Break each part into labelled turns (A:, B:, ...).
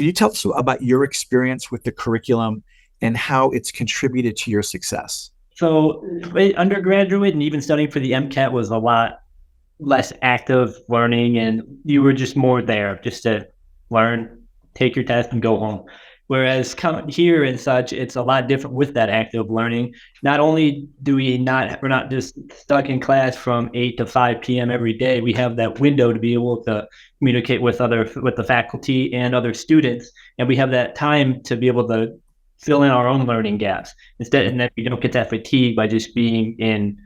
A: Could you tell us about your experience with the curriculum and how it's contributed to your success?
B: So undergraduate and even studying for the MCAT was a lot less active learning, and you were just more there just to learn, take your test, and go home. Whereas here and such, it's a lot different with that active learning. Not only we're not just stuck in class from 8 to 5 p.m. every day. We have that window to be able to communicate with the faculty and other students, and we have that time to be able to fill in our own learning gaps instead, and then we don't get that fatigue by just being in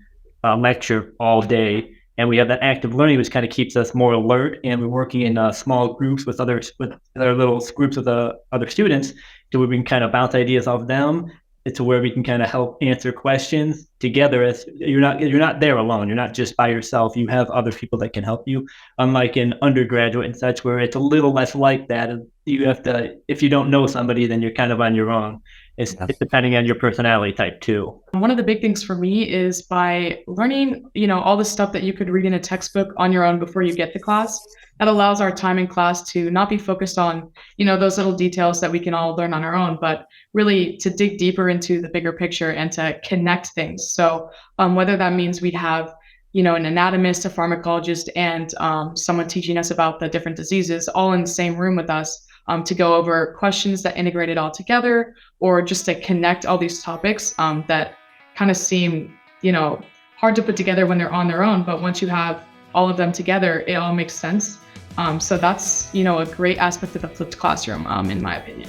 B: a lecture all day. And we have that active learning, which kind of keeps us more alert. And we're working in small groups with other little groups of the other students, to where we can kind of bounce ideas off them, to where we can kind of help answer questions together. As you're not there alone. You're not just by yourself. You have other people that can help you. Unlike in undergraduate and such, where it's a little less like that. You have to, if you don't know somebody, then you're kind of on your own. It's depending on your personality type too.
C: One of the big things for me is by learning, all the stuff that you could read in a textbook on your own before you get to class. That allows our time in class to not be focused on, those little details that we can all learn on our own, but really to dig deeper into the bigger picture and to connect things. So whether that means we'd have, an anatomist, a pharmacologist, and someone teaching us about the different diseases all in the same room with us, to go over questions that integrate it all together, or just to connect all these topics that kind of seem, hard to put together when they're on their own. But once you have all of them together, it all makes sense. So that's, a great aspect of the flipped classroom, in my opinion.